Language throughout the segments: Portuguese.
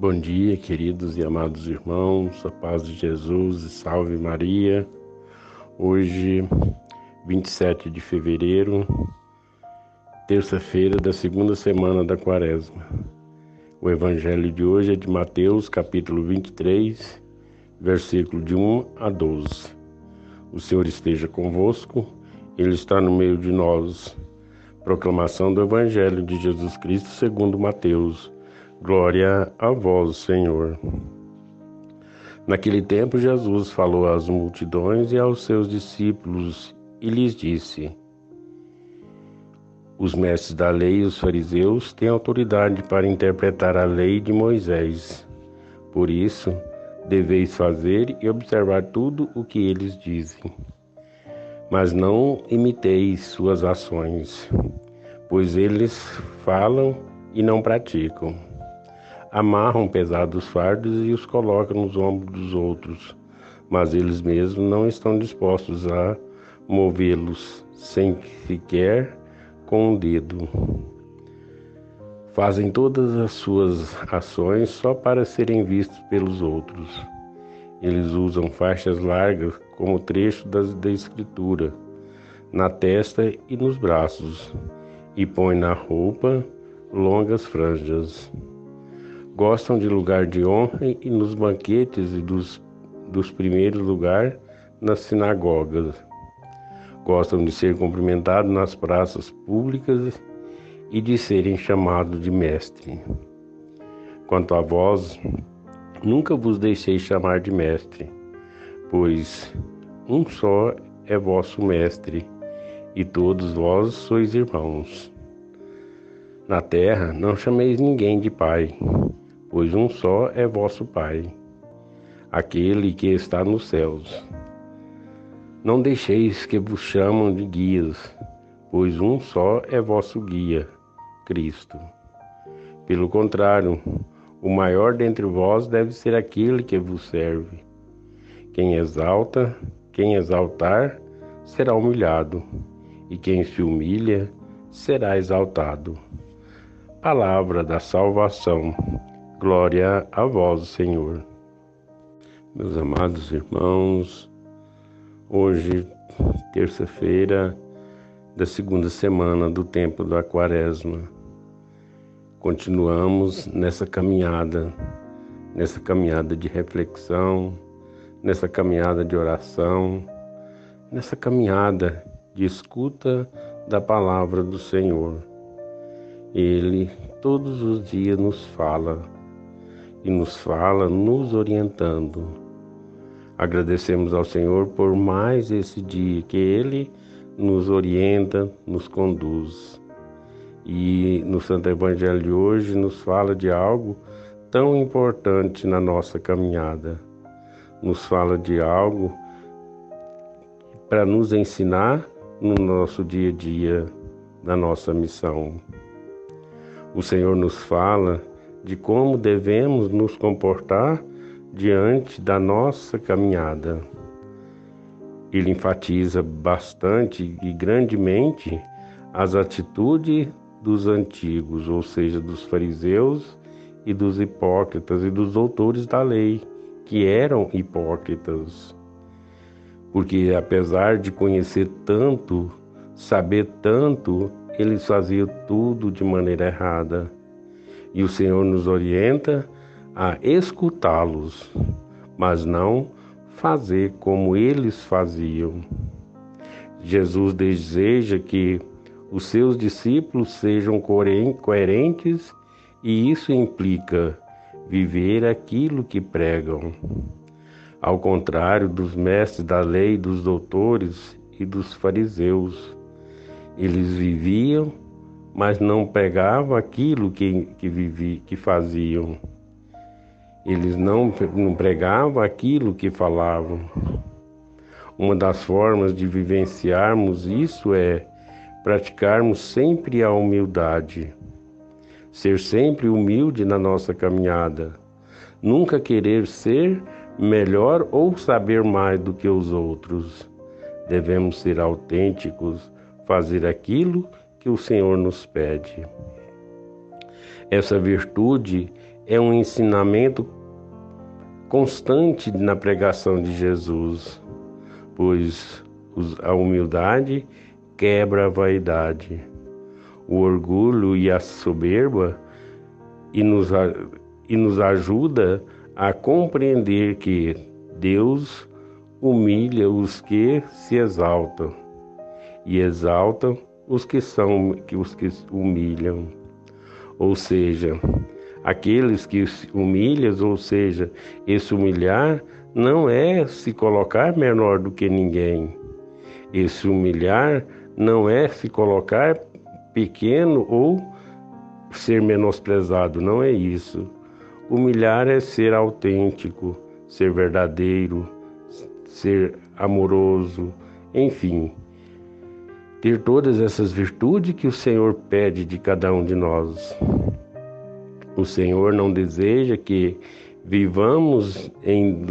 Bom dia, queridos e amados irmãos, a paz de Jesus e salve Maria. Hoje, 27 de fevereiro, terça-feira da segunda semana da Quaresma. O evangelho de hoje é de Mateus, capítulo 23, versículo de 1 a 12. O Senhor esteja convosco, Ele está no meio de nós. Proclamação do evangelho de Jesus Cristo segundo Mateus. Glória a vós, Senhor. Naquele tempo, Jesus falou às multidões e aos seus discípulos e lhes disse: Os mestres da lei e os fariseus têm autoridade para interpretar a lei de Moisés. Por isso, deveis fazer e observar tudo o que eles dizem. Mas não imiteis suas ações, pois eles falam e não praticam. Amarram pesados fardos e os colocam nos ombros dos outros, mas eles mesmos não estão dispostos a movê-los, sem sequer com um dedo. Fazem todas as suas ações só para serem vistos pelos outros. Eles usam faixas largas como trecho da Escritura, na testa e nos braços, e põem na roupa longas franjas. Gostam de lugar de honra e nos banquetes e dos primeiros lugares nas sinagogas. Gostam de ser cumprimentados nas praças públicas e de serem chamados de mestre. Quanto a vós, nunca vos deixei chamar de mestre, pois um só é vosso mestre, e todos vós sois irmãos. Na terra não chameis ninguém de pai, pois um só é vosso Pai, aquele que está nos céus. Não deixeis que vos chamam de guias, pois um só é vosso guia, Cristo. Pelo contrário, o maior dentre vós deve ser aquele que vos serve. Quem exaltar, será humilhado, e quem se humilha, será exaltado. Palavra da salvação. Glória a vós, Senhor. Meus amados irmãos, hoje, terça-feira da segunda semana do tempo da Quaresma, continuamos nessa caminhada de reflexão, nessa caminhada de oração, nessa caminhada de escuta da palavra do Senhor. Ele todos os dias nos fala nos orientando. Agradecemos ao Senhor por mais esse dia que Ele nos orienta, nos conduz. E no Santo Evangelho de hoje nos fala de algo tão importante na nossa caminhada. Nos fala de algo para nos ensinar no nosso dia a dia, na nossa missão. O Senhor nos fala de como devemos nos comportar diante da nossa caminhada. Ele enfatiza bastante e grandemente as atitudes dos antigos, ou seja, dos fariseus e dos hipócritas e dos doutores da lei, que eram hipócritas. Porque apesar de conhecer tanto, saber tanto, eles faziam tudo de maneira errada. E o Senhor nos orienta a escutá-los, mas não fazer como eles faziam. Jesus deseja que os seus discípulos sejam coerentes, e isso implica viver aquilo que pregam. Ao contrário dos mestres da lei, dos doutores e dos fariseus, eles viviam, mas não pregavam aquilo que faziam. Eles não pregavam aquilo que falavam. Uma das formas de vivenciarmos isso é praticarmos sempre a humildade. Ser sempre humilde na nossa caminhada. Nunca querer ser melhor ou saber mais do que os outros. Devemos ser autênticos, fazer aquilo que o Senhor nos pede. Essa virtude é um ensinamento constante na pregação de Jesus, pois a humildade quebra a vaidade, o orgulho e a soberba e nos ajuda a compreender que Deus humilha os que se exaltam e exalta os que humilham. Ou seja, aqueles que se humilham, ou seja, esse humilhar não é se colocar menor do que ninguém. Esse humilhar não é se colocar pequeno ou ser menosprezado, não é isso. Humilhar é ser autêntico, ser verdadeiro, ser amoroso, enfim. Ter todas essas virtudes que o Senhor pede de cada um de nós. O Senhor não deseja que vivamos em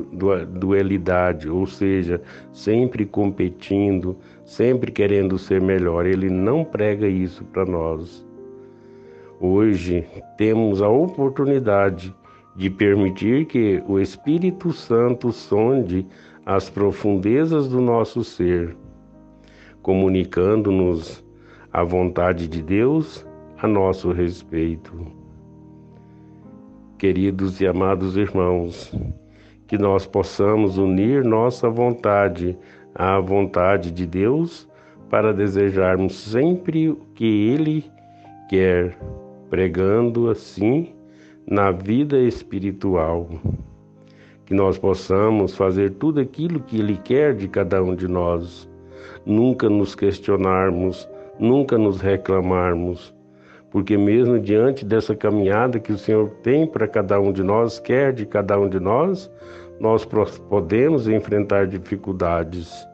dualidade, ou seja, sempre competindo, sempre querendo ser melhor. Ele não prega isso para nós. Hoje temos a oportunidade de permitir que o Espírito Santo sonde as profundezas do nosso ser, comunicando-nos a vontade de Deus a nosso respeito. Queridos e amados irmãos, que nós possamos unir nossa vontade à vontade de Deus para desejarmos sempre o que Ele quer, pregando assim na vida espiritual. Que nós possamos fazer tudo aquilo que Ele quer de cada um de nós, nunca nos questionarmos, nunca nos reclamarmos, porque mesmo diante dessa caminhada que o Senhor tem para cada um de nós, quer de cada um de nós podemos enfrentar dificuldades,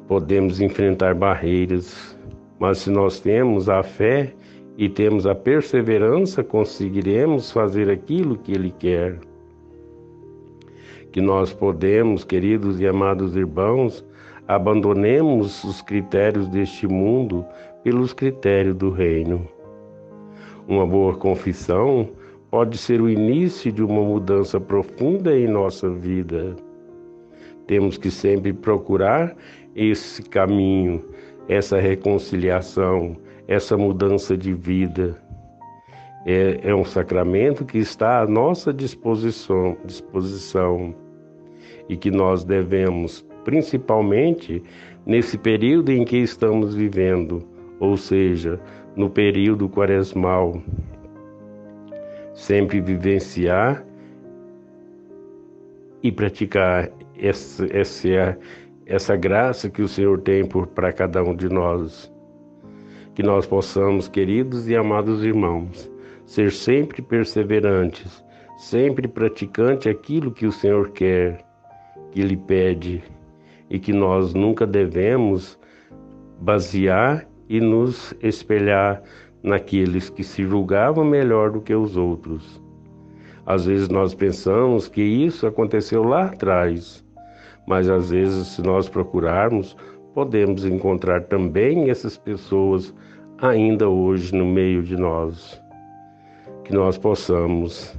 podemos enfrentar barreiras, mas se nós temos a fé e temos a perseverança, conseguiremos fazer aquilo que Ele quer. Que nós podemos, queridos e amados irmãos, abandonemos os critérios deste mundo pelos critérios do reino. Uma boa confissão pode ser o início de uma mudança profunda em nossa vida. Temos que sempre procurar esse caminho, essa reconciliação, essa mudança de vida. É um sacramento que está à nossa disposição e que nós devemos, principalmente nesse período em que estamos vivendo, ou seja, no período quaresmal, sempre vivenciar e praticar essa graça que o Senhor tem para cada um de nós. Que nós possamos, queridos e amados irmãos, ser sempre perseverantes, sempre praticante aquilo que o Senhor quer, que Ele pede, e que nós nunca devemos basear e nos espelhar naqueles que se julgavam melhor do que os outros. Às vezes nós pensamos que isso aconteceu lá atrás, mas às vezes, se nós procurarmos, podemos encontrar também essas pessoas ainda hoje no meio de nós. Que nós possamos,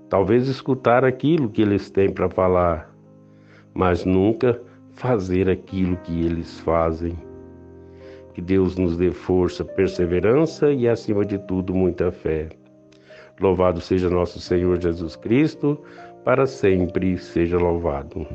talvez, escutar aquilo que eles têm para falar, mas nunca fazer aquilo que eles fazem. Que Deus nos dê força, perseverança e, acima de tudo, muita fé. Louvado seja nosso Senhor Jesus Cristo, para sempre seja louvado.